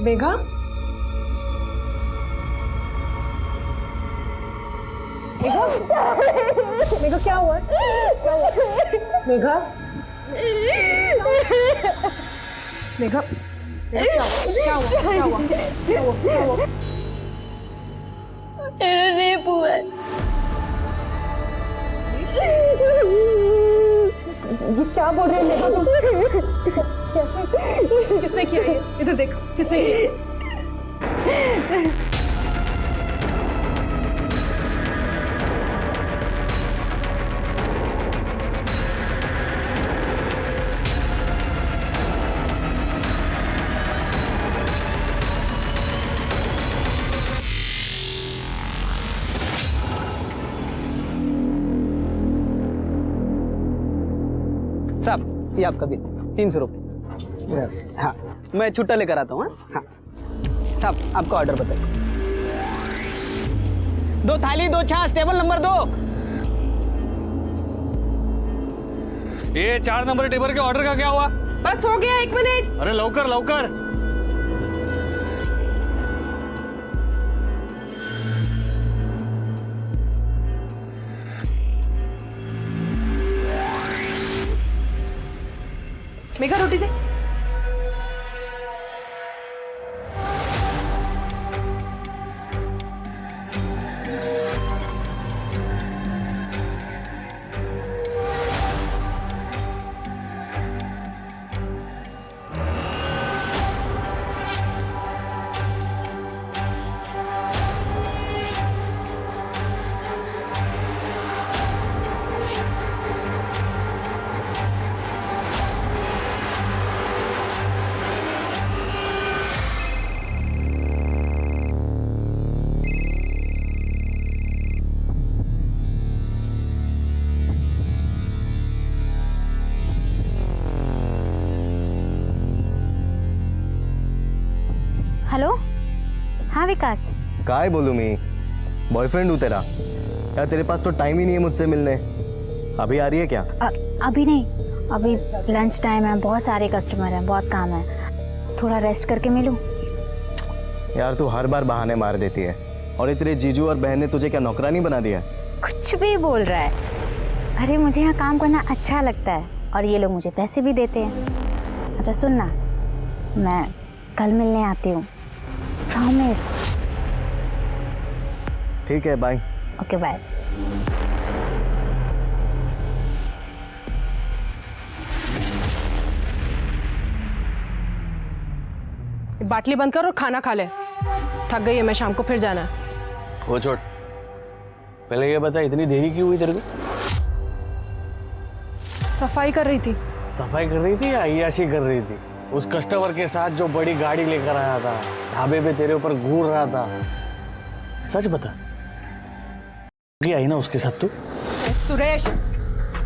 मेघा, मेघा, मेघा क्या हुआ? क्या हुआ? मेघा, मेघा, क्या हुआ? क्या हुआ? क्या हुआ? क्या हुआ? मेरा रेप हुआ है। ये क्या बोल रहे हैं मेघा तुम? किसने किया ये? इधर देख, किसने किया? साहब ये आपका बिल 300 रुपये। हाँ मैं छुट्टा लेकर आता हूँ। हाँ साहब आपका ऑर्डर बताइए। 2 थाली 2 छाछ, टेबल नंबर 2। ये 4 नंबर टेबल के ऑर्डर का क्या हुआ? बस हो गया, 1 मिनट। अरे लवकर लवकर। मेघा रोटी दे। हेलो, हाँ विकास। काय बोलूं मैं, बॉयफ्रेंड हूँ तेरा। यार तेरे पास तो टाइम ही नहीं है मुझसे मिलने। अभी आ रही है क्या? अभी नहीं, अभी लंच टाइम है, बहुत सारे कस्टमर हैं, बहुत काम है, थोड़ा रेस्ट करके मिलूं। यार तू हर बार बहाने मार देती है। और ये तेरे जीजू और बहन ने तुझे क्या नौकरानी बना दिया है? कुछ भी बोल रहा है। अरे मुझे यहाँ काम करना अच्छा लगता है और ये लोग मुझे पैसे भी देते हैं। अच्छा सुन ना, मैं कल मिलने आती हूँ, प्रॉमिस। ठीक है बाय। Okay bye. बाटली बंद कर और खाना खा ले। थक गई है मैं, शाम को फिर जाना है। वो छोड़, पहले ये बता इतनी देरी क्यों हुई तेरे को? सफाई कर रही थी। सफाई कर रही थी या अय्याशी कर रही थी? उस कस्टमर के साथ जो बड़ी गाड़ी लेकर आया था, ढाबे पे तेरे ऊपर घूर रहा था, सच बता आई ना उसके साथ तू? सुरेश,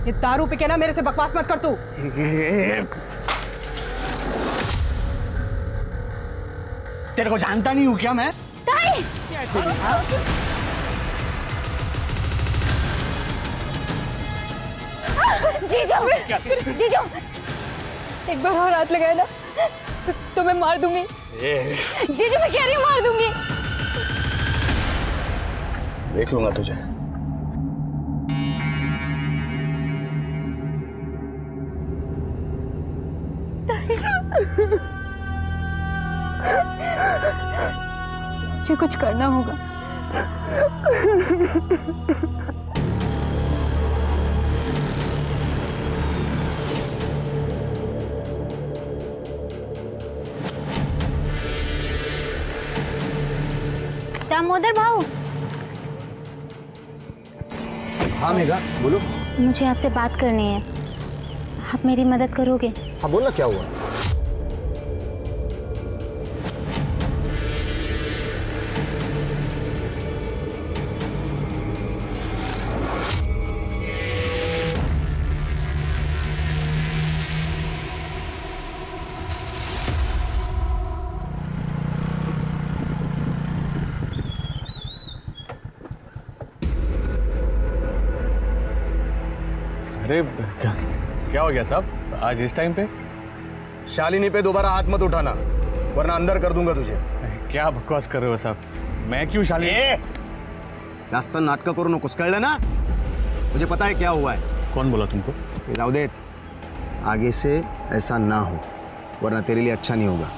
ये दारू पी के ना मेरे से बकवास मत कर तू। तेरे को जानता नहीं हूँ क्या मैं? जीजू, जीजू, एक बार और हाथ लगाया ना तो मैं मार दूंगी। जीजू मैं कह रही हूँ मार दूंगी। देख लूंगा तुझे। मुझे कुछ करना होगा। दामोदर भाऊ, हाँ मेघा बोलो। मुझे आपसे बात करनी है, आप मेरी मदद करोगे? हाँ बोलना, क्या हुआ? अरे क्या हो गया साहब आज इस टाइम पे? शालिनी पे दोबारा हाथ मत उठाना। वरना अंदर कर दूंगा तुझे। क्या बकवास कर रहे हो साहब? मैं क्यों शालिनी? जास्त नाटक करू नकोस, कळलं ना? मुझे पता है क्या हुआ है। कौन बोला तुमको? रावदेत, आगे से ऐसा ना हो, वरना तेरे लिए अच्छा नहीं होगा।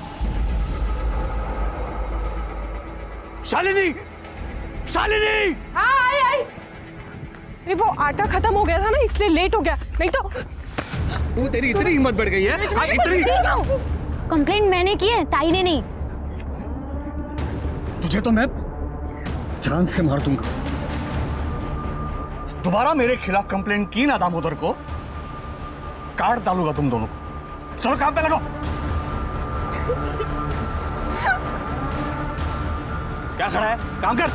शालिनी! शालिनी! हाँ आई। अरे वो आटा खत्म हो गया था ना, इसलिए लेट हो गया, नहीं तो तू तेरी इतनी हिम्मत बढ़ गई है? हाँ, इतनी। कंप्लेंट मैंने की है, ताई ने नहीं। तुझे तो मैं जान से मार दूंगा। दोबारा मेरे खिलाफ कंप्लेंट की ना दामोदर को, काट डालूंगा तुम दोनों को। चलो काम पे लगो। क्या खड़ा है? काम कर।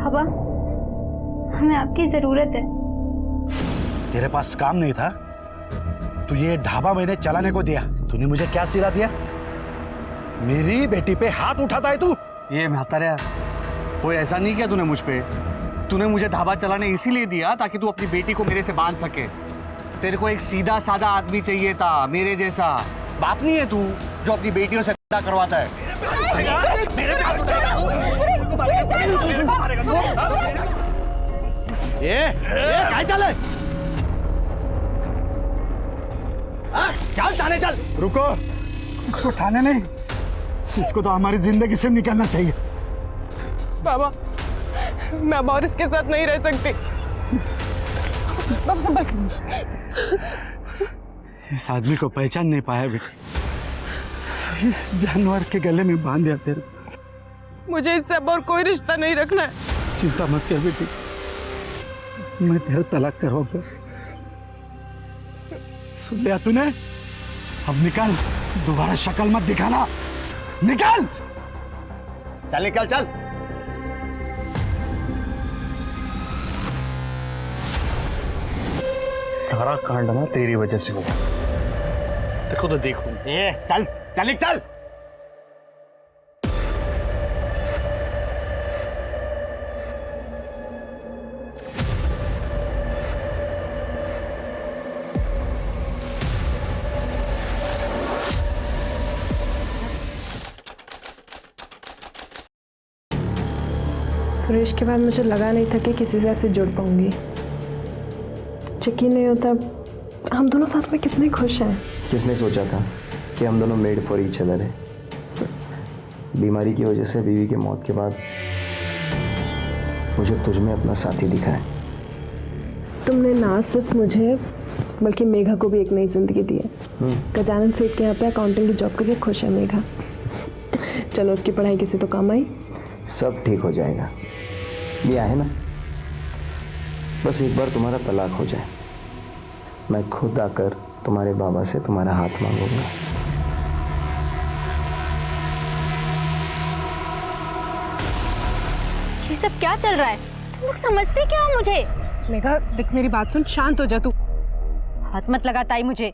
हवा, हमें आपकी जरूरत है। तेरे पास काम नहीं था तो ये ढाबा मैंने चलाने को दिया। तूने मुझे क्या सिला दिया? मेरी बेटी पे हाथ उठाता है तू? ये म्हाताऱ्या, कोई ऐसा नहीं किया तूने मुझ पे। तूने मुझे ढाबा चलाने इसीलिए दिया ताकि तू अपनी बेटी को मेरे से बांध सके। तेरे को एक सीधा साधा आदमी चाहिए था, मेरे जैसा। बाप नहीं है तू जो अपनी बेटियों से करवाता है। ये काय चल है? चल थाने चल। रुको, इसको थाने नहीं, इसको तो हमारी जिंदगी से निकालना चाहिए। बाबा, मैं अब और इसके साथ नहीं रह सकती। बाबा संभल। इस आदमी को पहचान नहीं पाया बेटी, इस जानवर के गले में बांध दिया तेरे। मुझे इससे अब और कोई रिश्ता नहीं रखना है। चिंता मत कर बेटी, मैं तेरा तलाक करवाऊंगा। सुन लिया तूने? अब निकल, दोबारा शक्ल मत दिखाना। निकल, चल निकल चल। सारा कांड ना तेरी वजह से हुआ। देखो तो देखो। चल चल चल। सुरेश के बाद मुझे लगा नहीं था कि किसी से ऐसे जुड़ पाऊंगी। यकीन नहीं होता हम दोनों साथ में कितने खुश हैं। किसने सोचा था कि हम दोनों मेड फॉर ईच अदर हैं? बीमारी की वजह से बीवी के मौत के बाद मुझे तुझ में अपना साथी दिखा है। तुमने ना सिर्फ मुझे बल्कि मेघा को भी एक नई जिंदगी दी है। गजानन सेठ के यहाँ पे अकाउंटिंग की जॉब करके खुश है मेघा। चलो उसकी पढ़ाई किसी तो काम आई। सब ठीक हो जाएगा, ये है ना। बस एक बार तुम्हारा तलाक हो जाए, मैं खुद आकर तुम्हारे बाबा से तुम्हारा हाथ मांगूंगा। ये सब क्या चल रहा है? तुम लोग समझते क्या हो मुझे? मेघा देख, मेरी बात सुन, शांत हो जा तू। हाथ मत लगा ताई मुझे।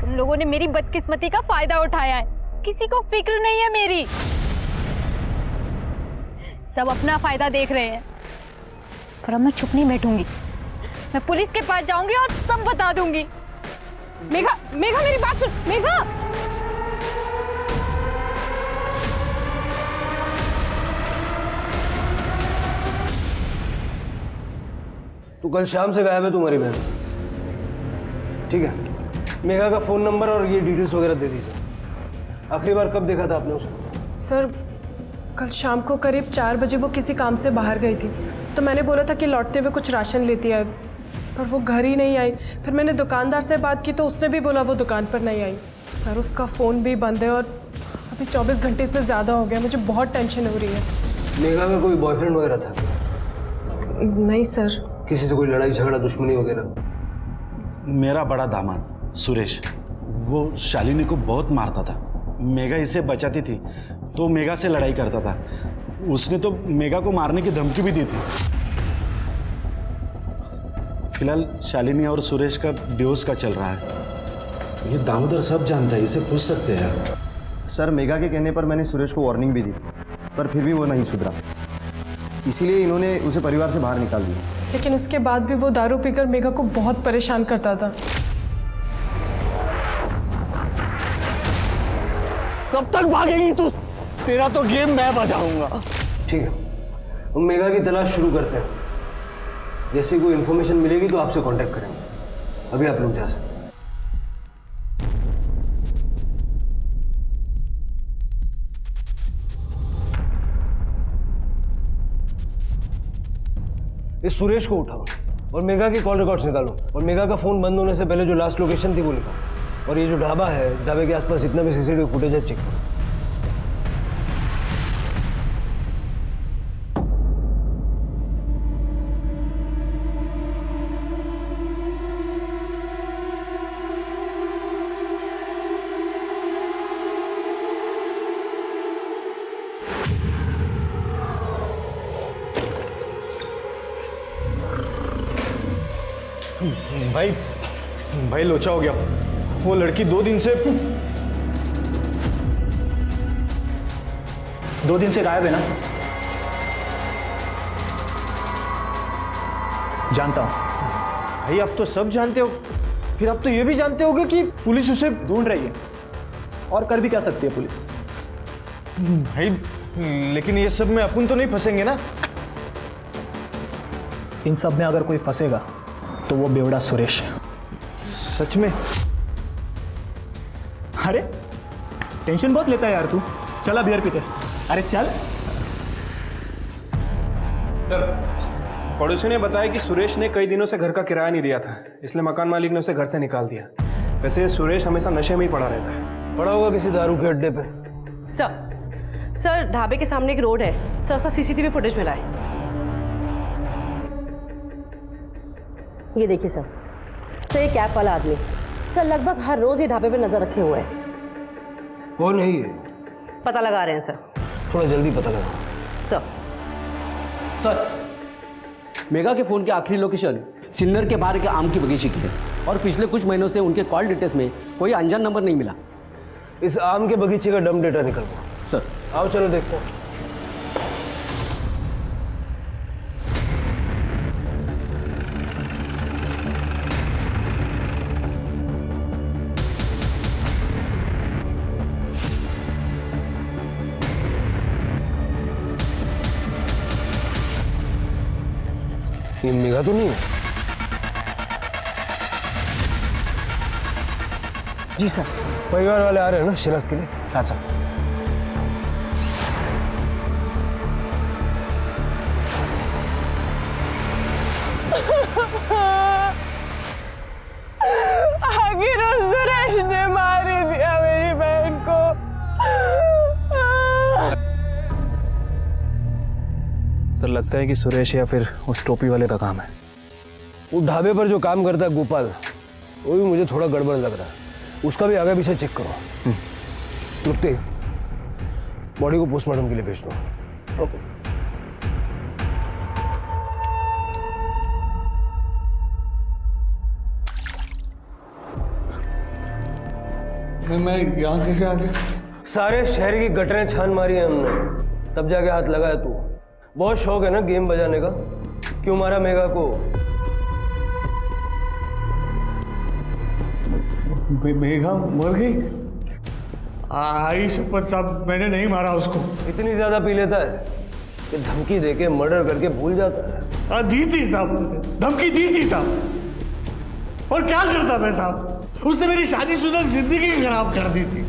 तुम लोगों ने मेरी बदकिस्मती का फायदा उठाया है। किसी को फिक्र नहीं है मेरी। सब अपना फायदा देख रहे हैं। पर अब मैं चुप नहीं बैठूंगी। मैं पुलिस के पास जाऊंगी और सब बता दूंगी। मेघा, मेघा मेरी बात सुन। मेघा, तो कल शाम से गायब है तुम्हारी बहन। ठीक है, मेघा का फोन नंबर और ये डिटेल्स वगैरह दे दीजिए। आखिरी बार कब देखा था आपने उसको? सर कल शाम को करीब 4 बजे वो किसी काम से बाहर गई थी, तो मैंने बोला था कि लौटते हुए कुछ राशन लेती है, पर वो घर ही नहीं आई। फिर मैंने दुकानदार से बात की तो उसने भी बोला वो दुकान पर नहीं आई। सर उसका फ़ोन भी बंद है और अभी 24 घंटे से ज़्यादा हो गया। मुझे बहुत टेंशन हो रही है। मेघा का कोई बॉयफ्रेंड वगैरह था? नहीं सर। किसी से कोई लड़ाई झगड़ा दुश्मनी वगैरह? मेरा बड़ा दामाद सुरेश, वो शालिनी को बहुत मारता था। मेघा इसे बचाती थी तो मेघा से लड़ाई करता था। उसने तो मेघा को मारने की धमकी भी दी थी। फिलहाल शालिनी और सुरेश का डिवोर्स का चल रहा है। ये दामोदर सब जानता है, इसे पूछ सकते हैं। सर, मेघा के कहने पर मैंने सुरेश को वार्निंग भी दी, पर फिर भी वो नहीं सुधरा। इसीलिए इन्होंने उसे परिवार से बाहर निकाल दिया। लेकिन उसके बाद भी वो दारू पीकर मेघा को बहुत परेशान करता था। कब तक भागेगी तू? तेरा तो गेम मैं बजाऊंगा। ठीक है, हम मेघा की तलाश शुरू करते हैं। जैसे कोई इन्फॉर्मेशन मिलेगी तो आपसे कांटेक्ट करेंगे। अभी आप लोग जा सकते हैं। इस सुरेश को उठाओ और मेघा के कॉल रिकॉर्ड्स निकालो और मेघा का फोन बंद होने से पहले जो लास्ट लोकेशन थी वो लिखो। और ये जो ढाबा है, इस ढाबे के आसपास जितना भी सीसीटीवी फुटेज है चेक करो। भाई लोचा हो गया। वो लड़की 2 दिन से गायब है ना? जानता हूं भाई, आप तो सब जानते हो, फिर आप तो ये भी जानते होगे कि पुलिस उसे ढूंढ रही है और कर भी क्या सकती है पुलिस। भाई लेकिन ये सब में अपन तो नहीं फंसेंगे ना? इन सब में अगर कोई फंसेगा तो वो बेवड़ा सुरेश है। सच में? अरे टेंशन बहुत लेता है यार तू। चला बियर पीते। अरे चल। सर, पड़ोसी ने बताया कि सुरेश ने कई दिनों से घर का किराया नहीं दिया था, इसलिए मकान मालिक ने उसे घर से निकाल दिया। वैसे सुरेश हमेशा नशे में ही पड़ा रहता है। पड़ा होगा किसी दारू के अड्डे पे। सर ढाबे के सामने एक रोड है, सर का सीसीटीवी फुटेज मिला है। ये देखिए सर, ये कैब वाला आदमी सर लगभग हर रोज ये ढाबे पे नजर रखे हुए है। कौन है ये? पता लगा रहे हैं सर। थोड़ा जल्दी पता लगाओ। सर, मेघा के फोन की आखिरी लोकेशन सिल्लर के बाहर के आम की बगीचे की है और पिछले कुछ महीनों से उनके कॉल डिटेल्स में कोई अनजान नंबर नहीं मिला। इस आम के बगीचे का डम डेटा निकलवाओ। सर आओ चलो देखते हैं। ये मेघा तो नहीं है? जी सर। परिवार वाले आ रहे हैं ना शिनाख्त के लिए? हाँ सर। आखिर उस सुरेश ने मार ही दिया मेरी बहन को। सर, लगता है कि सुरेश या फिर उस टोपी वाले का काम है। वो ढाबे पर जो काम करता है गोपाल, वो भी मुझे थोड़ा गड़बड़ लग रहा है। उसका भी आगे पीछे चेक करो। रुकते बॉडी को पोस्टमार्टम के लिए भेज दो। Okay sir. मैं यहाँ कैसे आ गया? सारे शहर की गटरें छान मारी है हमने, तब जाके हाथ लगाया तू। बहुत शौक है ना गेम बजाने का? क्यों मारा मेघा को? मेघा मर गई? आई शपथ साहब, मैंने नहीं मारा उसको। इतनी ज्यादा पी लेता है कि धमकी देके मर्डर करके भूल जाता है। दी थी साहब, धमकी दी थी साहब। और क्या करता मैं साहब? उसने मेरी शादीशुदा जिंदगी खराब कर दी थी।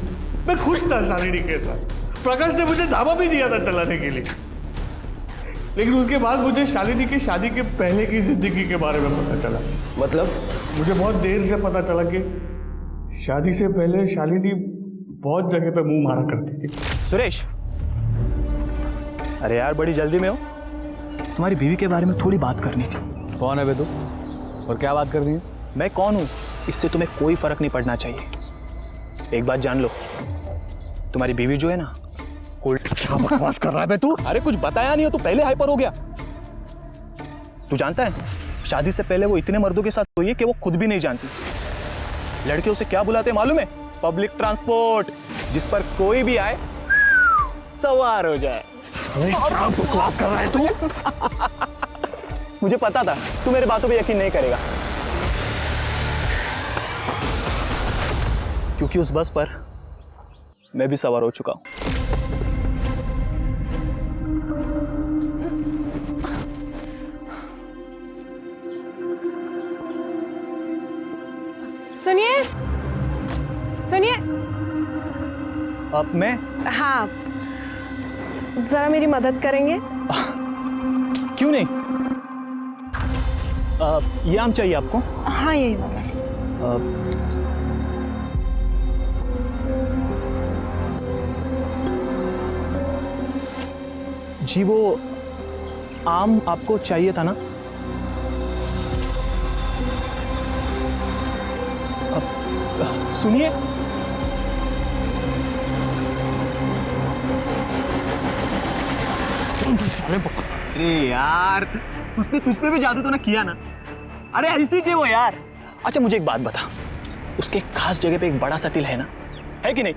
मैं खुश था शालिनी के साथ। प्रकाश ने मुझे धावा भी दिया था चलाने के लिए, लेकिन उसके बाद मुझे शालिनी की शादी के पहले की जिंदगी के बारे में पता चला। मतलब? मुझे बहुत देर से पता चला कि शादी से पहले शालिनी बहुत जगह पे मुंह मारा करती थी। सुरेश, अरे यार बड़ी जल्दी में हो। तुम्हारी बीवी के बारे में थोड़ी बात करनी थी। कौन है बे तू? और क्या बात करनी है? मैं कौन हूँ इससे तुम्हें कोई फर्क नहीं पड़ना चाहिए। एक बात जान लो, तुम्हारी बीवी जो है ना, क्या बकवास कर रहा है बे तू? अरे कुछ बताया नहीं हो तो पहले हाइपर हो गया। तू जानता है शादी से पहले वो इतने मर्दों के साथ सोई है कि वो खुद भी नहीं जानती। लड़के उसे क्या बुलाते हैं मालूम है? पब्लिक ट्रांसपोर्ट, जिस पर कोई भी आए सवार हो जाए। क्या बकवास कर रहा है तू? मुझे पता था तू मेरे बातों पे यकीन नहीं करेगा, क्योंकि उस बस पर मैं भी सवार हो चुका हूं। सुनिए सुनिए। अब मैं हाँ, जरा मेरी मदद करेंगे? क्यों नहीं? ये आम चाहिए आपको? हाँ, यही वाला। जी वो आम आपको चाहिए था ना? सुनिए, अरे यार उसने तुझ पे भी जादू तो ना किया ना? अरे ऐसी जी वो यार। अच्छा मुझे एक बात बता, उसके खास जगह पे एक बड़ा सा तिल है ना? है कि नहीं?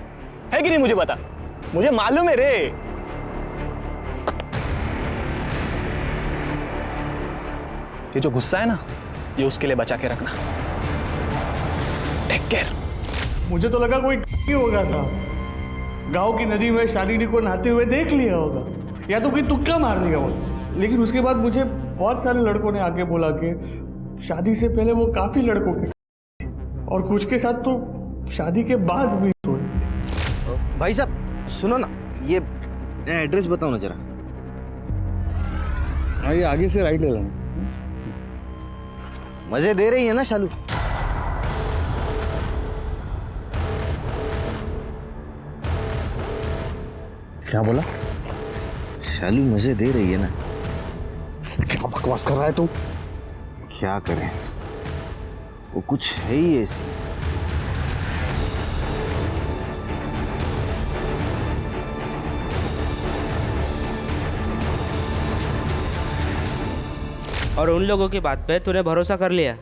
है कि नहीं मुझे बता, मुझे मालूम है रे। ये जो गुस्सा है ना, ये उसके लिए बचा के रखना। Take care. मुझे तो लगा कोई होगा साहब, गांव की नदी में शालिनी को नहाते हुए देख लिया होगा, या तो कोई तुक्का मार दिया होगा। लेकिन उसके बाद मुझे बहुत सारे लड़कों ने आके बोला कि शादी से पहले वो काफी लड़कों के साथ थी, और कुछ के साथ तो शादी के बाद भी सोई। भाई साहब सुनो ना, ये एड्रेस बताओ ना जरा। हाँ, ये आगे से राइट ले लेना। मजे दे रही है ना शालू? क्या बोला? शालू मजे दे रही है ना? क्या बकवास कर रहा है तू? क्या करें, वो कुछ है ही ऐसी। और उन लोगों की बात पे तूने भरोसा कर लिया?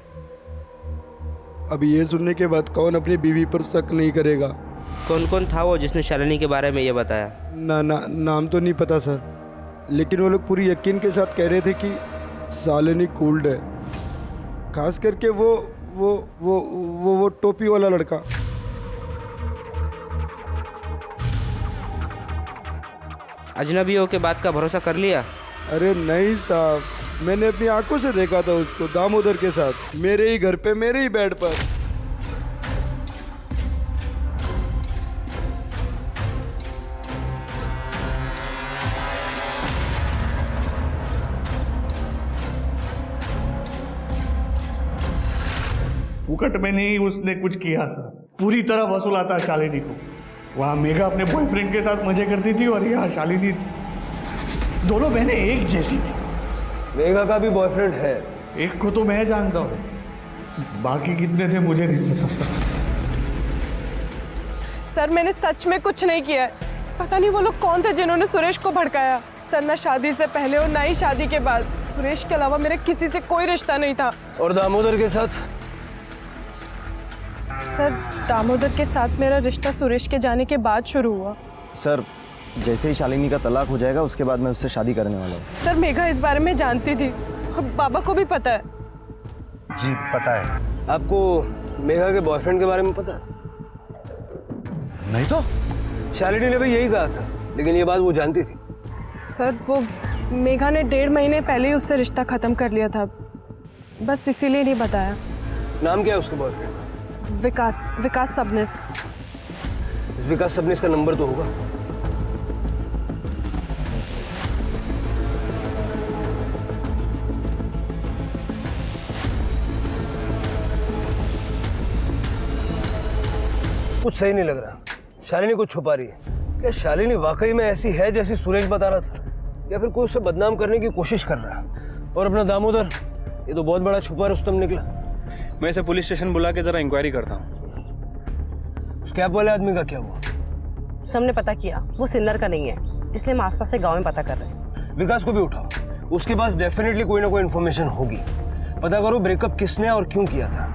अब ये सुनने के बाद कौन अपनी बीवी पर शक नहीं करेगा? कौन कौन था वो जिसने शालिनी के बारे में ये बताया? नाम तो नहीं पता सर, लेकिन वो लोग पूरी यकीन के साथ कह रहे थे कि शालिनी कूल्ड है, खास करके वो टोपी वाला लड़का। अजनबियों के बात का भरोसा कर लिया? अरे नहीं साहब, मैंने अपनी आंखों से देखा था उसको दामोदर के साथ, मेरे ही घर पे, मेरे ही बेड पर। फुकट में नहीं उसने कुछ किया था, पूरी तरह वसूलाता शालिनी को। वहां मेघा अपने बॉयफ्रेंड के साथ मजे करती थी और यहाँ शालिनी, दोनों बहनें एक जैसी थी। मेघा का भी बॉयफ्रेंड है? एक को तो मैं जानता हूँ, बाकी कितने थे मुझे नहीं पता। सर मैंने सच में कुछ नहीं किया है। पता नहीं वो लोग कौन थे जिन्होंने सुरेश को भड़काया। सर ना शादी से पहले और ना ही शादी के बाद सुरेश के अलावा मेरे किसी से कोई रिश्ता नहीं था। और दामोदर के साथ? सर दामोदर के साथ मेरा रिश्ता सुरेश के जाने के बाद शुरू हुआ। सर जैसे ही शालिनी का तलाक हो जाएगा उसके बाद मैं उससे शादी करने वाला हूँ। सर मेघा इस बारे में जानती थी और बाबा को भी पता है। जी पता है। आपको मेघा के बॉयफ्रेंड के बारे में पता है? नहीं तो शालिनी ने भी यही कहा था, लेकिन ये बात वो जानती थी। सर वो मेघा ने 1.5 महीने पहले ही उससे रिश्ता खत्म कर लिया था, बस इसीलिए नहीं बताया। नाम क्या है उसके बॉयफ्रेंड? विकास सबनिस। इस विकास सबनिस का नंबर तो होगा। कुछ सही नहीं लग रहा, शालिनी को छुपा रही है। क्या शालिनी वाकई में ऐसी है जैसी सुरेश बता रहा था, या फिर कोई उसे बदनाम करने की कोशिश कर रहा है? और अपना दामोदर, ये तो बहुत बड़ा छुपा रुस्तम निकला। मैं इसे पुलिस स्टेशन बुला के जरा इंक्वायरी करता हूँ। उस कैब वाले आदमी का क्या हुआ? सबने पता किया वो सिन्नर का नहीं है, इसलिए हम आसपास से गांव में पता कर रहे हैं। विकास को भी उठाओ, उसके पास डेफिनेटली कोई ना कोई इन्फॉर्मेशन होगी। पता करो ब्रेकअप किसने और क्यों किया था।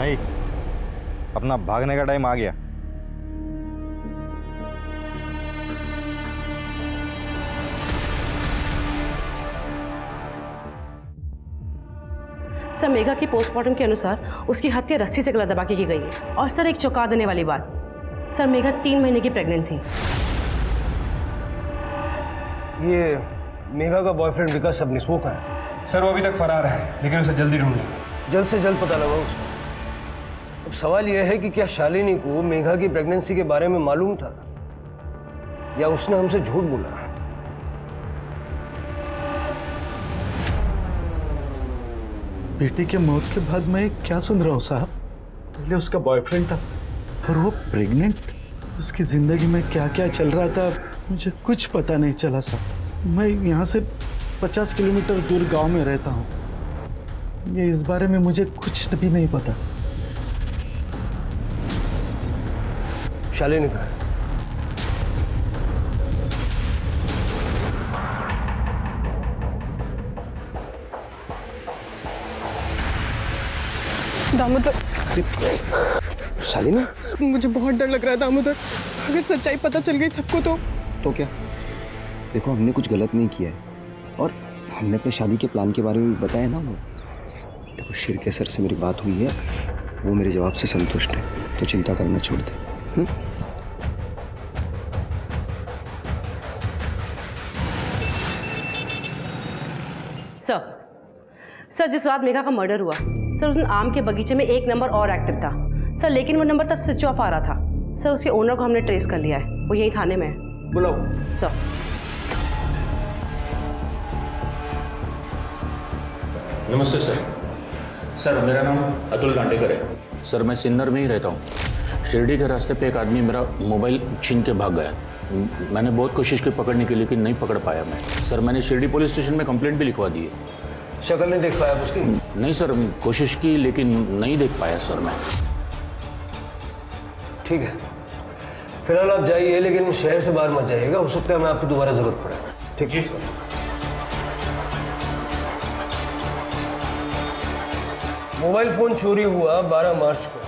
भाई अपना भागने का टाइम आ गया। सर मेघा की पोस्टमार्टम के अनुसार उसकी हत्या रस्सी से गला दबा के की गई है। और सर एक चौंका देने वाली बात, सर मेघा 3 महीने की प्रेग्नेंट थी। ये मेघा का बॉयफ्रेंड विकास सबनिस वो कहाँ है? सर वो अभी तक फरार है, लेकिन उसे जल्दी ढूंढ लें। जल्द से जल्द पता लगाओ उसको। अब सवाल यह है कि क्या शालिनी को मेघा की प्रेगनेंसी के बारे में मालूम था या उसने हमसे झूठ बोला? बेटी के मौत के बाद मैं क्या सुन रहा हूँ साहब? पहले उसका बॉयफ्रेंड था और वो प्रेग्नेंट। उसकी जिंदगी में क्या क्या चल रहा था मुझे कुछ पता नहीं चला साहब। मैं यहाँ से 50 किलोमीटर दूर गांव में रहता हूँ। ये इस बारे में मुझे कुछ भी नहीं पता। शालिनी कहाँ है? दामोदर, शालिनी? मुझे बहुत डर लग रहा है दामोदर। अगर सच्चाई पता चल गई सबको तो क्या? देखो हमने कुछ गलत नहीं किया है और हमने अपने शादी के प्लान के बारे में भी बताया ना। वो देखो शिरके सर से मेरी बात हुई है, वो मेरे जवाब से संतुष्ट है, तो चिंता करना छोड़ दे। सर जिस रात मेघा का मर्डर हुआ सर, उस दिन आम के बगीचे में एक नंबर और एक्टिव था सर, लेकिन वो नंबर तब स्विच ऑफ आ रहा था सर। उसके ओनर को हमने ट्रेस कर लिया है, वो यही थाने में है। बुलाओ सर। नमस्ते सर। सर मेरा नाम अतुल कांडेकर है सर। मैं सिन्नर में ही रहता हूँ। शिरडी के रास्ते पे एक आदमी मेरा मोबाइल छीन के भाग गया। मैंने बहुत कोशिश की पकड़ने की, लेकिन नहीं पकड़ पाया मैं। सर मैंने शिरडी पुलिस स्टेशन में कंप्लेंट भी लिखवा दी है। शक्ल नहीं देख पाया उसकी? नहीं सर, कोशिश की लेकिन नहीं देख पाया सर मैं। ठीक है, फिलहाल आप जाइए, लेकिन शहर से बाहर मत जाइएगा। हो सकता है मैं आपको दोबारा जरूरत पड़े। ठीक है सर। मोबाइल फोन चोरी हुआ 12 मार्च को,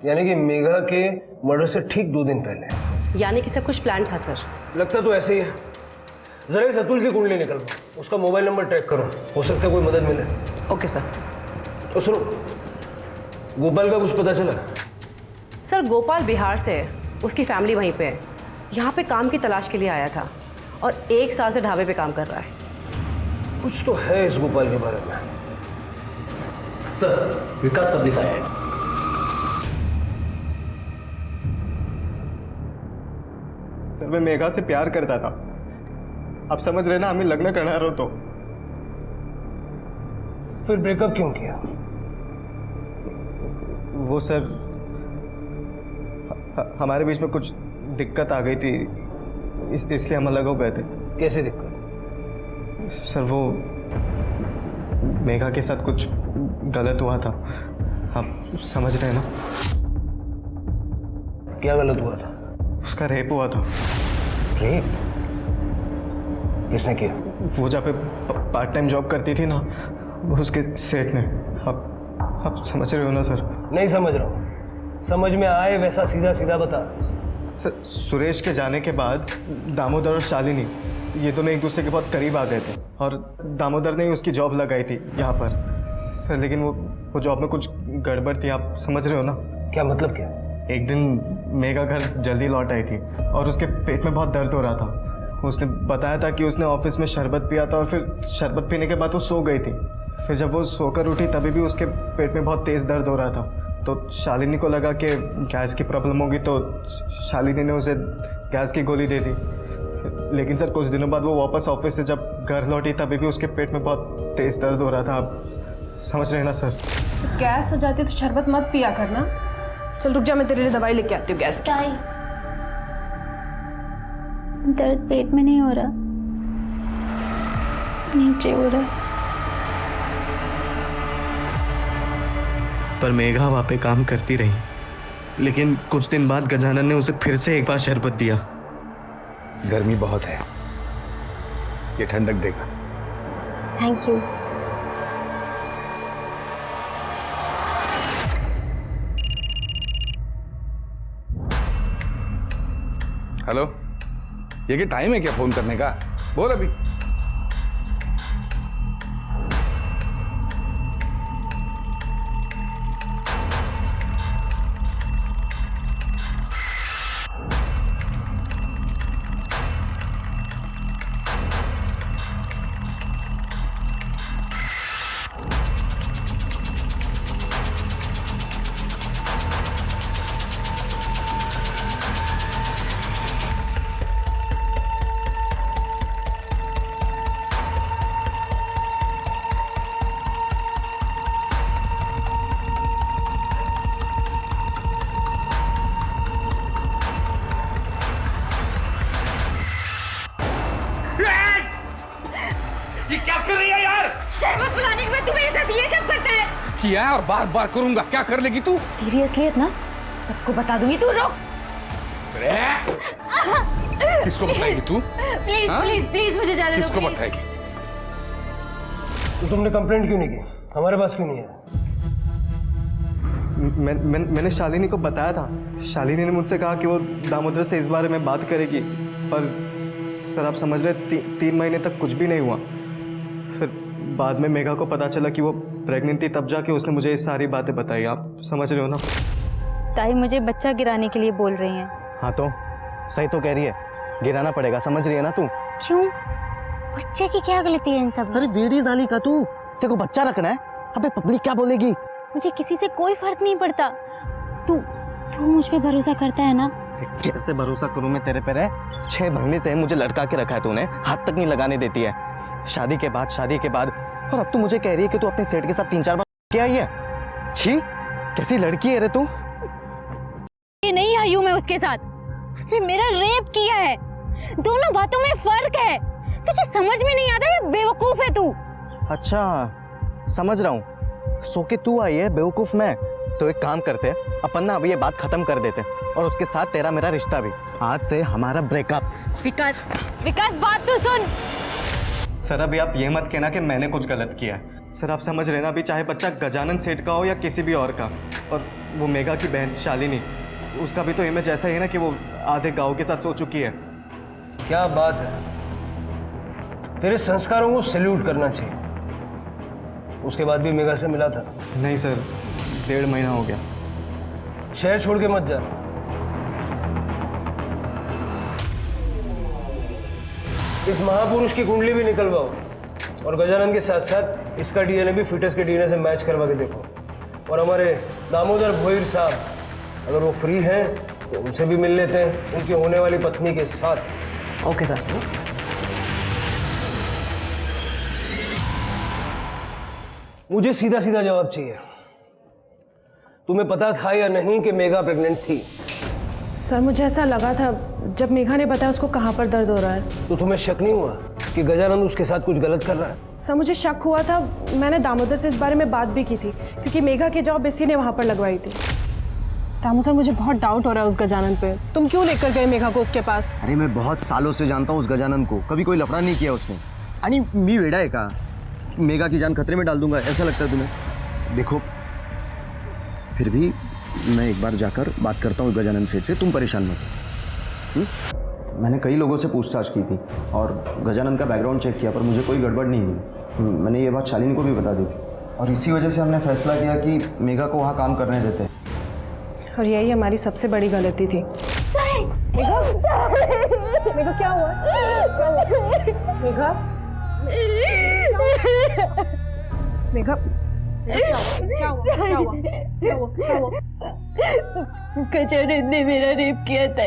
यानी कि मेघा के मर्डर से ठीक 2 दिन पहले। यानी कि सब कुछ प्लान था सर? लगता तो ऐसे ही है। जरा इस अतुल की कुंडली निकलवाओ, उसका मोबाइल नंबर ट्रैक करो, हो सकता है कोई मदद मिले। Okay sir. तो सुनो, गोपाल का कुछ पता चला? सर गोपाल बिहार से है, उसकी फैमिली वहीं पे है। यहाँ पे काम की तलाश के लिए आया था और 1 साल से ढाबे पे काम कर रहा है। कुछ तो है इस गोपाल के बारे में। सर विकास सबनिस आया है। सर मैं मेघा से प्यार करता था, आप समझ रहे ना, हमें लग्न करना रहो तो। फिर ब्रेकअप क्यों किया? वो सर हमारे बीच में कुछ दिक्कत आ गई थी, इसलिए हम अलग हो गए थे। कैसे दिक्कत? सर वो मेघा के साथ कुछ गलत हुआ था, आप समझ रहे हैं ना। क्या गलत हुआ था? उसका रेप हुआ था। रेप? किसने किया? वो जहाँ पे पार्ट टाइम जॉब करती थी ना, उसके सेट में। आप समझ रहे हो ना सर? नहीं समझ रहा हूँ। समझ में आए वैसा सीधा सीधा बता। सर सुरेश के जाने के बाद दामोदर और शालिनी ये दोनों एक दूसरे के बहुत करीब आ गए थे और दामोदर ने ही उसकी जॉब लगाई थी यहाँ पर सर, लेकिन वो जॉब में कुछ गड़बड़ थी, आप समझ रहे हो ना। क्या मतलब क्या? एक दिन मेघा घर जल्दी लौट आई थी और उसके पेट में बहुत दर्द हो रहा था। उसने बताया था कि उसने ऑफिस में शरबत पिया था और फिर शरबत पीने के बाद वो सो गई थी। फिर जब वो सोकर उठी तभी भी उसके पेट में बहुत तेज़ दर्द हो रहा था। तो शालिनी को लगा कि गैस की प्रॉब्लम होगी, तो शालिनी ने उसे गैस की गोली दे दी। लेकिन सर कुछ दिनों बाद वो वापस ऑफिस से जब घर लौटी तभी भी उसके पेट में बहुत तेज़ दर्द हो रहा था, आप समझ रहे हैं ना सर। तो गैस हो जाती है तो शरबत मत पिया करना। चल रुक जा, मैं तेरे लिए दवाई लेके आती हूँ गैस की। दर्द पेट में नहीं हो रहा, नीचे हो रहा। पर मेघा वहाँ पे काम करती रही, लेकिन कुछ दिन बाद गजानन ने उसे फिर से एक बार शरबत दिया। गर्मी बहुत है, ये ठंडक देगा। Thank you. हेलो, ये क्या टाइम है क्या फोन करने का? बोल अभी। ये क्या कर रही है यार? शरबत पिलाने के बाद तू मेरे साथ ये सब करता है? किया है और बार बार करूंगा, क्या कर लेगी तू? तेरी असलियत ना सबको बता दूंगी, तू रुक। किसको बताएगी तू? प्लीज हाँ? प्लीज प्लीज मुझे जाने दो। किसको please। बताएगी? तो तुमने कंप्लेंट क्यों नहीं की? हमारे पास क्यों नहीं है? मैंने शालिनी को बताया था। शालिनी ने मुझसे कहा कि वो दामोदर से इस बारे में बात करेगी, पर सर आप समझ रहे 3 महीने तक कुछ भी नहीं हुआ। फिर बाद में मेघा को पता चला कि वो प्रेग्नेंट थी, तब जाके उसने मुझे ये सारी बातें बताई। आप समझ रहे हो ना? ताई मुझे बच्चा गिराने के लिए बोल रही हैं। हाँ तो सही तो कह रही है, गिराना पड़ेगा, समझ रही है ना तू? क्यों? बच्चे की क्या गलती है इन सब? अरे वेड़ी जाली का तू, तेरे को बच्चा रखना है। अबे पब्लिक क्या बोलेगी? मुझे किसी से कोई फर्क नहीं पड़ता। तू मुझ पे भरोसा करता है ना? कैसे भरोसा करूं मैं तेरे पे? रे 6 महीने से मुझे लटका के रखा है तूने, हाथ तक नहीं लगाने देती है। शादी के बाद और अब तू मुझे कह रही है कि तू अपने सेठ के साथ 3-4 बार क्या आई है? छी, कैसी लड़की है रे तू? ये नहीं आई हूं मैं उसके साथ, उसने मेरा रेप किया है। दोनों बातों में फर्क है, तुझे समझ में नहीं आता? ये बेवकूफ है तू। अच्छा समझ रहा हूँ, सो के तू आई है बेवकूफ मैं। तो एक काम करते हैं, अपन ना अभी ये बात खत्म कर देते हैं और उसके साथ तेरा मेरा रिश्ता भी। आज से हमारा ब्रेकअप। विकास बात तो सुन। सर अभी आप ये मत कहना कि मैंने कुछ गलत किया है। सर आप समझ रहे ना, अभी चाहे बच्चा गजानन सेठ का हो या किसी भी और का, और वो मेघा की बहन शालिनी, उसका भी तो इमेज ऐसा ही है ना कि वो आधे गांव के साथ सो चुकी है। क्या बात है, तेरे संस्कारों को सैल्यूट करना चाहिए। उसके बाद भी मेघा से मिला था? नहीं सर, 1.5 महीना हो गया। शहर छोड़ के मत जा। इस महापुरुष की कुंडली भी निकलवाओ और गजानन के साथ साथ इसका डीएनए भी फिटस के डीएनए से मैच करवा के देखो। और हमारे दामोदर भोईर साहब, अगर वो फ्री हैं तो उनसे भी मिल लेते हैं, उनकी होने वाली पत्नी के साथ। Okay sir. मुझे सीधा सीधा जवाब चाहिए। तुम्हें पता था या नहीं कि मेघा प्रेग्नेंट थी? सर मुझे ऐसा लगा था जब मेघा ने बताया उसको कहाँ पर दर्द हो रहा है। तो तुम्हें शक नहीं हुआ कि गजानंद उसके साथ कुछ गलत कर रहा है? सर मुझे शक हुआ था, मैंने दामोदर से इस बारे में बात भी की थी, क्योंकि मेघा की जॉब इसी ने वहाँ पर लगवाई थी। दामोदर मुझे बहुत डाउट हो रहा है उस गजानन पे। तुम क्यों लेकर गए मेघा को उसके पास? अरे मैं बहुत सालों से जानता हूँ उस गजानन को, कभी कोई लफड़ा नहीं किया उसने। आणि मी वेडा है का? मेघा की जान खतरे में डाल दूंगा, ऐसा लगता है तुम्हें? देखो फिर भी मैं एक बार जाकर बात करता हूँ गजानन सेठ से, तुम परेशान मत। मैंने कई लोगों से पूछताछ की थी और गजानन का बैकग्राउंड चेक किया, पर मुझे कोई गड़बड़ नहीं मिली। मैंने ये बात शालिनी को भी बता दी थी और इसी वजह से हमने फैसला किया कि मेघा को वहाँ काम करने देते हैं। और यही हमारी सबसे बड़ी गलती थी। मेघा, मेघा क्या हुआ? मेघा, मेघा, क्या हुआ? गजानन ने मेरा रेप किया था।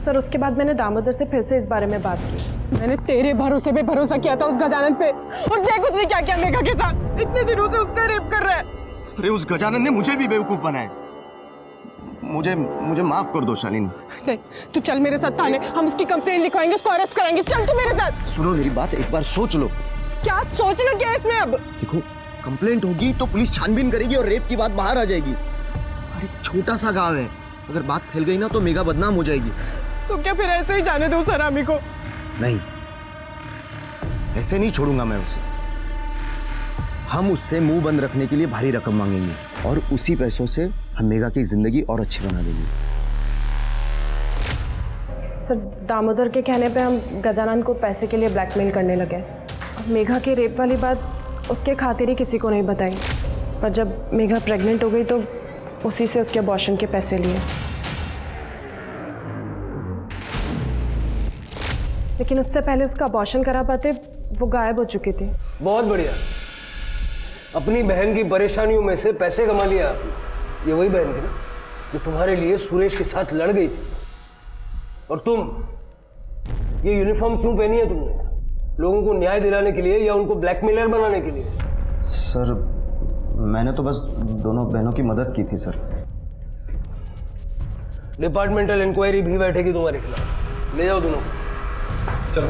सर उसके बाद मैंने दामोदर से फिर से इस बारे में बात की। मैंने तेरे भरोसे पे भरोसा किया था उस गजानन पे, और देख उसने क्या किया मेघा के साथ। इतने दिनों से उसका रेप कर रहा है। अरे उस गजानन ने मुझे भी बेवकूफ बनाया। मुझे माफ कर दो शालिनी। नहीं, तू चल मेरे साथ थाने, हम उसकी कंप्लेंट लिखवाएंगे, उसको अरेस्ट कराएंगे। चल तू मेरे साथ। सुनो मेरी बात, एक बार सोच लो। क्या सोचना क्या है इसमें? अब देखो कंप्लेंट होगी तो पुलिस छानबीन करेगी और रेप की बात बाहर आ जाएगी। अरे छोटा सा गांव है, अगर बात फैल गई ना तो मेघा बदनाम हो जाएगी। तो क्या फिर ऐसे ही जाने दो सरामी को? नहीं, ऐसे नहीं छोड़ूंगा मैं उसे। हम उससे मुंह बंद रखने के लिए भारी रकम मांगेंगे और उसी पैसों से हम मेघा की जिंदगी और अच्छी बना देंगे। सर दामोदर के कहने पे हम गजानंद को पैसे के लिए ब्लैकमेल करने लगे। मेघा की रेप वाली बात उसके खातिर ही किसी को नहीं बताई, पर जब मेघा प्रेग्नेंट हो गई तो उसी से उसके अबॉर्शन के पैसे लिए। लेकिन उससे पहले उसका अबॉर्शन करा पाते वो गायब हो चुकी थी। बहुत बढ़िया, अपनी बहन की परेशानियों में से पैसे कमा लिया आपने। ये वही बहन थी ना जो तुम्हारे लिए सुरेश के साथ लड़ गई थी। और तुम ये यूनिफॉर्म क्यों पहनी है तुमने? लोगों को न्याय दिलाने के लिए या उनको ब्लैकमेलर बनाने के लिए? सर मैंने तो बस दोनों बहनों की मदद की थी सर। डिपार्टमेंटल इंक्वायरी भी बैठेगी तुम्हारे खिलाफ। ले जाओ दोनों को। चलो।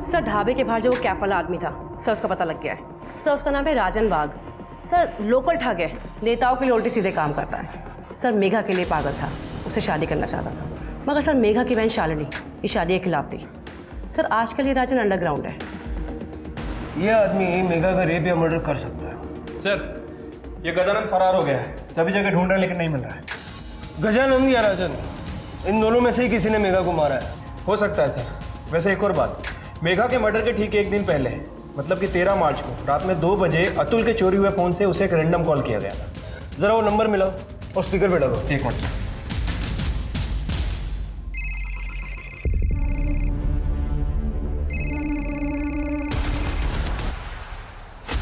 सर ढाबे के बाहर जो वो कैप वाला आदमी था, सर उसका पता लग गया है। सर उसका नाम है राजन बाग। सर लोकल ठग है, नेताओं के लिए उल्टे सीधे काम करता है। सर मेघा के लिए पागल था, उससे शादी करना चाहता था, मगर सर मेघा की बहन शालिनी इस शादी के खिलाफ थी। सर आजकल ये राजन अंडरग्राउंड है। ये आदमी मेघा का रेप या मर्डर कर सकता है। सर ये गजानंद फरार हो गया है, सभी जगह ढूंढ रहे हैं लेकिन नहीं मिल रहा है। गजानंद या राजन, इन दोनों में से ही किसी ने मेघा को मारा है। हो सकता है सर। वैसे एक और बात, मेघा के मर्डर के ठीक एक दिन पहले, मतलब कि 13 मार्च को रात में 2 बजे अतुल के चोरी हुए फ़ोन से उसे एक रैंडम कॉल किया गया था। जरा वो नंबर मिलाओ और स्पीकर पे डालो। एक मिनट।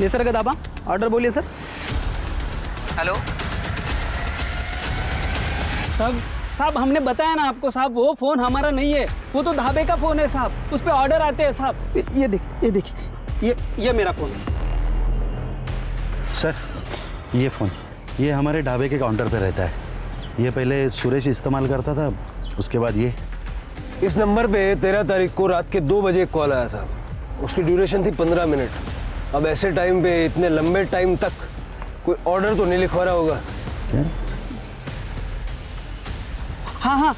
ये सर गदाबा ऑर्डर बोलिए सर। हेलो साहब हमने बताया ना आपको साहब, वो फ़ोन हमारा नहीं है, वो तो ढाबे का फ़ोन है साहब, उस पर ऑर्डर आते हैं साहब। ये देखिए ये मेरा फ़ोन है सर। ये फ़ोन ये हमारे ढाबे के काउंटर पे रहता है। ये पहले सुरेश इस्तेमाल करता था, उसके बाद ये। इस नंबर पे 13 तारीख को रात के 2 बजे कॉल आया था। उसकी ड्यूरेशन थी 15 मिनट। अब ऐसे टाइम पे इतने लंबे टाइम तक कोई ऑर्डर तो नहीं लिखवा रहा होगा। क्या? हाँ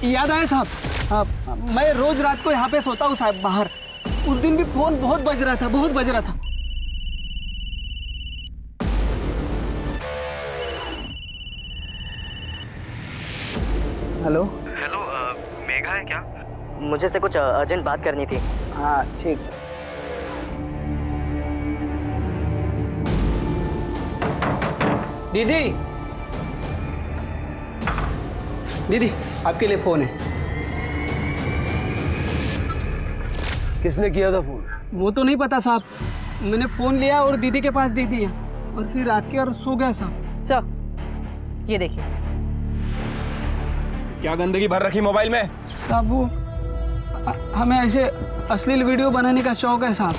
याद आया साहब, मैं रोज रात को यहाँ पे सोता हूँ साहब बाहर। उस दिन भी फ़ोन बहुत बज रहा था। हेलो मेघा है क्या? मुझे से कुछ अर्जेंट बात करनी थी। हाँ ठीक। दीदी आपके लिए फ़ोन है। किसने किया था फोन? वो तो नहीं पता साहब, मैंने फ़ोन लिया और दीदी के पास दे दिया और फिर रात के और सो गया साहब। सर ये देखिए। क्या गंदगी भर रखी मोबाइल में? साहब वो हमें ऐसे अश्लील वीडियो बनाने का शौक है साहब।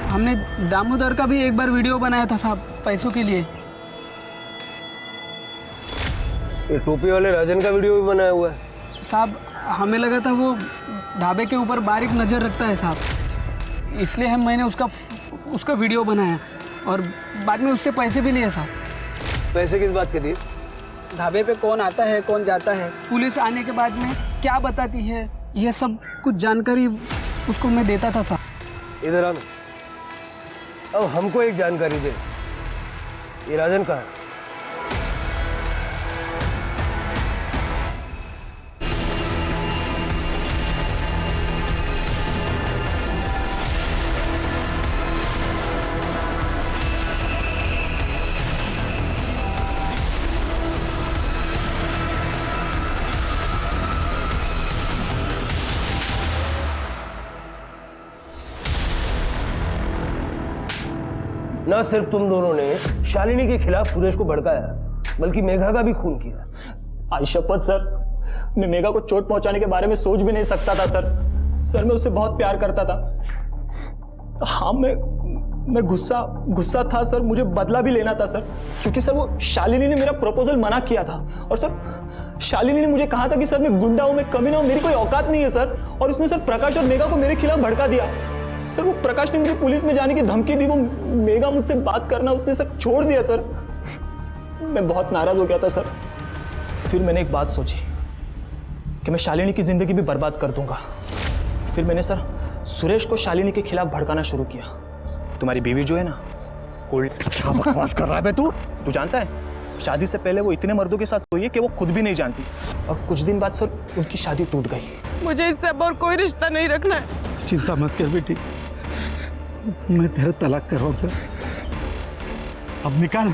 हमने दामोदर का भी एक बार वीडियो बनाया था साहब, पैसों के लिए। ये टोपी वाले राजन का वीडियो भी बनाया हुआ है साहब। हमें लगा था वो ढाबे के ऊपर बारीक नज़र रखता है साहब, इसलिए मैंने उसका वीडियो बनाया और बाद में उससे पैसे भी लिए साहब। पैसे किस बात के दिए? ढाबे पे कौन आता है कौन जाता है, पुलिस आने के बाद में क्या बताती है, यह सब कुछ जानकारी उसको मैं देता था साहब। इधर आना। अब हमको एक जानकारी दे, ये राजन कहाँ है? ना सिर्फ तुम दोनों ने शालिनी के खिलाफ सुरेश को भड़काया, बल्कि मेघा का भी खून किया। आज शपथ सर, मैं मेघा को चोट पहुंचाने के बारे में सोच भी नहीं सकता था सर। मैं उससे बहुत प्यार करता था। हाँ मैं गुस्सा था सर, मुझे बदला भी लेना था सर, क्योंकि सर वो शालिनी ने मेरा प्रपोजल मना किया था और सर शालिनी ने मुझे कहा था कि सर मैं गुंडा हूं, मैं कमीना हूं, मेरी कोई औकात नहीं है सर। और उसने सर प्रकाश और मेघा को मेरे खिलाफ भड़का दिया सर। वो प्रकाश ने मुझे पुलिस में जाने की धमकी दी, वो मेघा मुझसे बात करना उसने सर छोड़ दिया सर। मैं बहुत नाराज हो गया था सर। फिर मैंने एक बात सोची कि मैं शालिनी की जिंदगी भी बर्बाद कर दूंगा। फिर मैंने सर सुरेश को शालिनी के खिलाफ भड़काना शुरू किया। तुम्हारी बीवी जो है ना, क्या बकवास कर रहा है तू? तू जानता है शादी से पहले वो इतने मर्दों के साथ सोई है कि वो खुद भी नहीं जानती, और कुछ दिन बाद सर उनकी शादी टूट गई। मुझे इससे अब और कोई रिश्ता नहीं रखना है। चिंता मत कर बेटी, मैं तेरा तलाक करवाऊंगा। अब निकाल,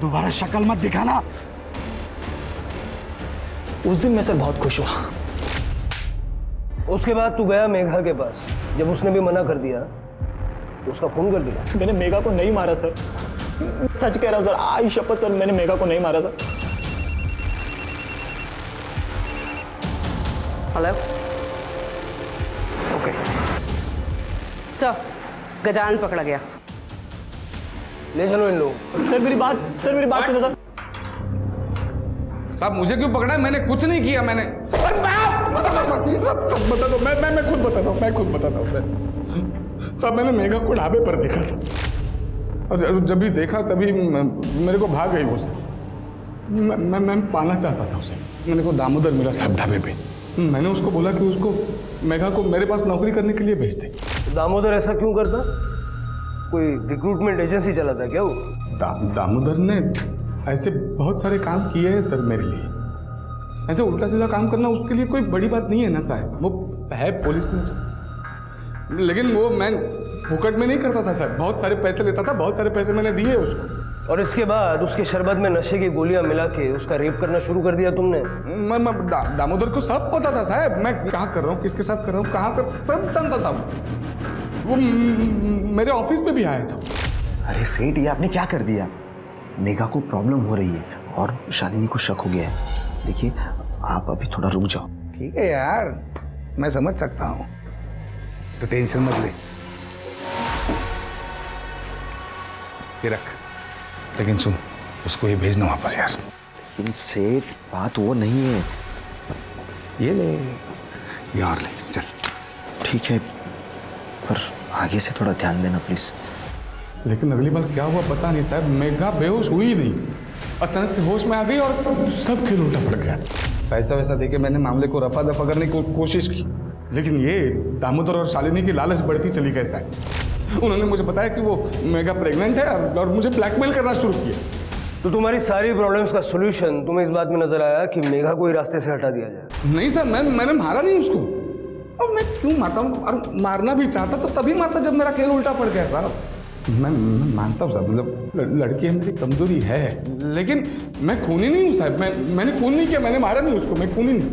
दोबारा शक्ल मत दिखाना। उस दिन मैं सर बहुत खुश हुआ। उसके बाद तू गया मेघा के पास, जब उसने भी मना कर दिया उसका फोन कर दिया। मैंने मेघा को नहीं मारा सर, सच कह रहा हूं सर, आई शपथ सर, मैंने मेघा को नहीं मारा sir. Hello, okay sir, Gajanan पकड़ा गया। ले चलो इन लोगों। सर मेरी बात सुनो सर। साहब मुझे क्यों पकड़ा है? मैंने कुछ नहीं किया। मैंने सब बता दो। मैं खुद बताता हूँ। साहब मैंने मेघा को ढाबे पर देखा था, और जब भी देखा तभी मेरे को भाग गई वो सब। मैं पाना चाहता था उसे। मैंने को दामोदर मिला साहब ढाबे पे। मैंने उसको बोला कि उसको मेघा को मेरे पास नौकरी करने के लिए भेज दे। दामोदर ऐसा क्यों करता? कोई रिक्रूटमेंट एजेंसी चलाता क्या वो? दामोदर ने ऐसे बहुत सारे काम किए हैं सर मेरे लिए। ऐसे उल्टा सीधा काम करना उसके लिए कोई बड़ी बात नहीं है ना साहब। वो है पुलिस में, लेकिन वो मैं फुकट में नहीं करता था सर। बहुत सारे पैसे लेता था, बहुत सारे पैसे मैंने दिए उसको। और इसके बाद उसके शरबत में नशे की गोलियां मिला के उसका रेप करना शुरू कर दिया तुमने? दामोदर को सब पता था साहब, मैं क्या कर रहा हूँ, किसके साथ कर रहा हूँ, कहाँ कर, सब जानता था वो। मेरे ऑफिस में भी आया था। अरे सेठ, ये आपने क्या कर दिया? मेघा को प्रॉब्लम हो रही है और शालिनी को शक हो गया है। देखिए आप अभी थोड़ा रुक जाओ। ठीक है यार, मैं समझ सकता हूँ, तो टेंशन मत ले। ये रख, लेकिन सुन, उसको ये भेजना वापस यार। लेकिन सेठ बात वो नहीं है। ये ले, ये और ले, चल। ठीक है, पर आगे से थोड़ा ध्यान देना प्लीज। लेकिन अगली बार क्या हुआ पता नहीं साहब। मेघा बेहोश हुई नहीं, अचानक से होश में आ गई और सब खेल उल्टा पड़ गया। पैसा वैसा देके मैंने मामले को रफा दफा करने की कोशिश की, लेकिन ये दामोदर और शालिनी की लालच बढ़ती चली गई साहब। उन्होंने मुझे बताया कि वो मेघा प्रेग्नेंट है और मुझे ब्लैकमेल करना शुरू किया। तो तुम्हारी सारी प्रॉब्लम्स का सॉल्यूशन तुम्हें इस बात में नजर आया कि मेघा को ही रास्ते से हटा दिया जाए? नहीं सर, मैंने मारा नहीं उसको। और मैं क्यों मारता हूँ? और मारना भी चाहता तो तभी मारता जब मेरा खेल उल्टा पड़ गया साहब। मैं मानता हूँ साहब, मतलब लड़की है, मेरी कमजोरी है, लेकिन मैं खूनी नहीं हूँ साहब। मैंने खून नहीं किया, मैंने मारा नहीं उसको, मैं खूनी नहीं।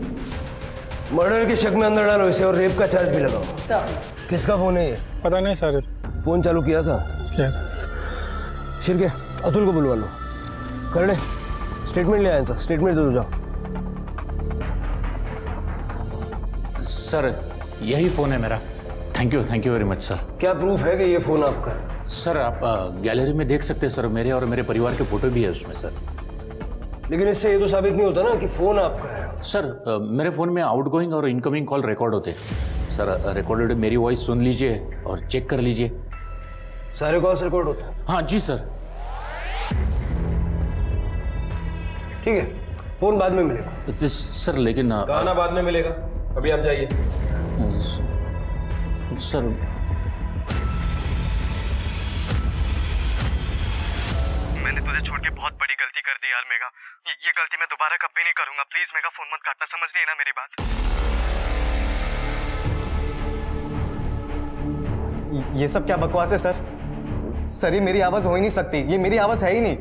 मर्डर के शक में अंदर डालो इसे और रेप का चार्ज भी लगाओ। किसका फोन है ये? पता नहीं सर। फोन चालू किया था? क्या? शिरके, अतुल को बुलवा लो। करने स्टेटमेंट ले आए सर, स्टेटमेंट दे दो जाओ। सर यही फ़ोन है मेरा। Thank you very much sir. क्या प्रूफ है कि ये फ़ोन आपका है? सर आप गैलरी में देख सकते हैं सर, मेरे और मेरे परिवार के फोटो भी है उसमें सर। लेकिन इससे ये तो साबित नहीं होता ना कि फ़ोन आपका है। सर मेरे फ़ोन में आउटगोइंग और इनकमिंग कॉल रिकॉर्ड होते हैं सर। रिकॉर्डेड मेरी वॉइस सुन लीजिए और चेक कर लीजिए। सारे कॉल्स रिकॉर्ड होते हैं? हाँ जी सर। ठीक है, फ़ोन बाद में मिलेगा। सर लेकिन गाना बाद में मिलेगा, अभी आप जाइए। सर मैंने तुझे छोड़ के बहुत बड़ी गलती कर दी यार मेघा। ये गलती मैं दोबारा कभी नहीं करूंगा। प्लीज मेघा, फोन मत काटना, समझ रही है ना मेरी बात? ये सब क्या बकवास है सर? सर ये मेरी आवाज हो ही नहीं सकती, ये मेरी आवाज है ही नहीं।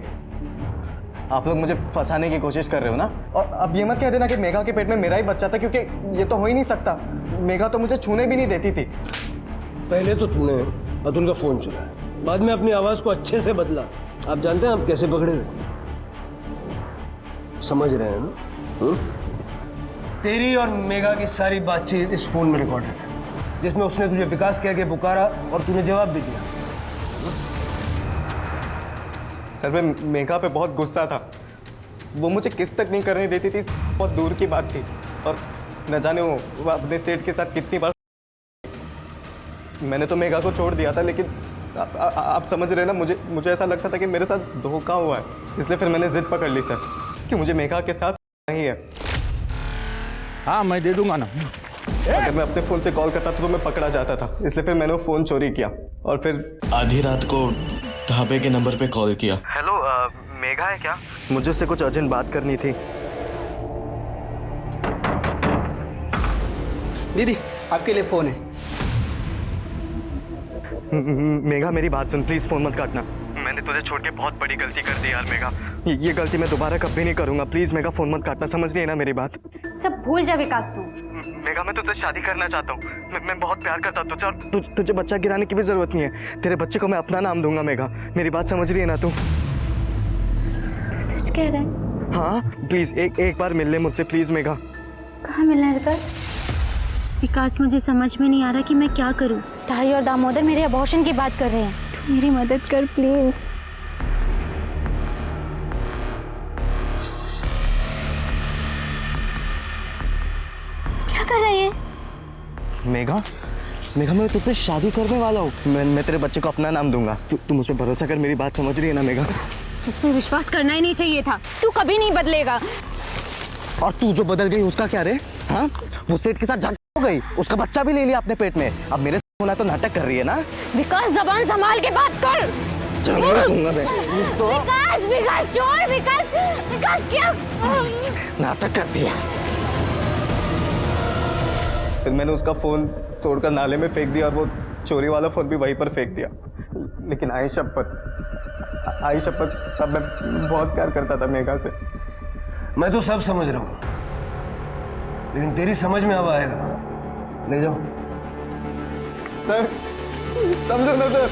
आप लोग मुझे फंसाने की कोशिश कर रहे हो ना। और अब ये मत कह देना कि मेघा के पेट में मेरा ही बच्चा था, क्योंकि ये तो हो ही नहीं सकता। मेघा तो मुझे छूने भी नहीं देती थी। पहले तो तूने अतुल का फोन चुराया, बाद में अपनी आवाज को अच्छे से बदला। आप जानते हैं आप कैसे पकड़े थे? समझ रहे हैं ना? तेरी और मेघा की सारी बातचीत इस फोन में रिकॉर्डेड है, जिसमें उसने तुझे विकास कह के पुकारा और तूने जवाब भी दिया। सर मैं मेघा पे बहुत गुस्सा था। वो मुझे किस तक नहीं करने देती थी, बहुत दूर की बात थी। और न जाने वो अपने सेठ के साथ कितनी बार। मैंने तो मेघा को छोड़ दिया था, लेकिन आप समझ रहे ना, मुझे ऐसा लगता था कि मेरे साथ धोखा हुआ है। इसलिए फिर मैंने जिद पकड़ ली सर कि मुझे मेघा के साथ नहीं है। हाँ मैं दे दूंगा ना। अगर मैं अपने फ़ोन से कॉल करता तो मैं पकड़ा जाता था, इसलिए फिर मैंने वो फ़ोन चोरी किया और फिर आधी रात को ढाबे के नंबर पे कॉल किया। हेलो मेघा है क्या? मुझे उससे कुछ अर्जेंट बात करनी थी। दीदी आपके लिए फ़ोन है। मेघा मेरी बात सुन, प्लीज़ फ़ोन मत काटना। मैंने तुझे छोड़ के बहुत बड़ी गलती कर दी यार मेघा। ये गलती मैं दोबारा कभी नहीं करूँगा। प्लीज़ मेघा फ़ोन मत काटना, समझ रही है ना मेरी बात? सब भूल जा विकास तू। मेघा मैं तुझसे शादी करना चाहता हूँ। मैं बहुत प्यार करता हूँ तुझसे और तुझे बच्चा गिराने की भी ज़रूरत नहीं है। तेरे बच्चे को मैं अपना नाम दूंगा मेघा। मेरी बात समझ रही है ना तू? सच कह रहा है? हाँ प्लीज़ एक बार मिल ले मुझसे प्लीज़ मेघा। कहाँ मिलना है विकास? विकास मुझे समझ में नहीं आ रहा कि मैं क्या करूं। ताई और दामोदर मेरे अबॉर्शन की बात कर रहे हैं, तू मेरी मदद कर प्लीज। क्या कर रहा है ये? मेघा मैं तुझसे शादी करने वाला हूँ। मैं तेरे बच्चे को अपना नाम दूंगा। तू मुझ पर भरोसा कर, मेरी बात समझ रही है ना मेघा? तुझ पे विश्वास करना ही नहीं चाहिए था, तू कभी नहीं बदलेगा। और तू जो बदल गई उसका क्या रे? हाँ वो सेठ के साथ झगड़ा हो गई, उसका बच्चा भी ले लिया अपने पेट में, अब मेरे होना तो नाटक कर रही है ना? विकास जबान संभाल के बात कर। विकास छोड़, विकास क्या नाटक करती है। फिर मैंने उसका फोन तोड़कर नाले में फेंक दिया और वो चोरी वाला फोन भी वहीं पर फेंक दिया। लेकिन आई शपथ साहब, मैं बहुत प्यार करता था मेघा से। मैं तो सब समझ रहा हूँ, लेकिन तेरी समझ में अब आएगा। ले जाओ सर, समझो ना सर।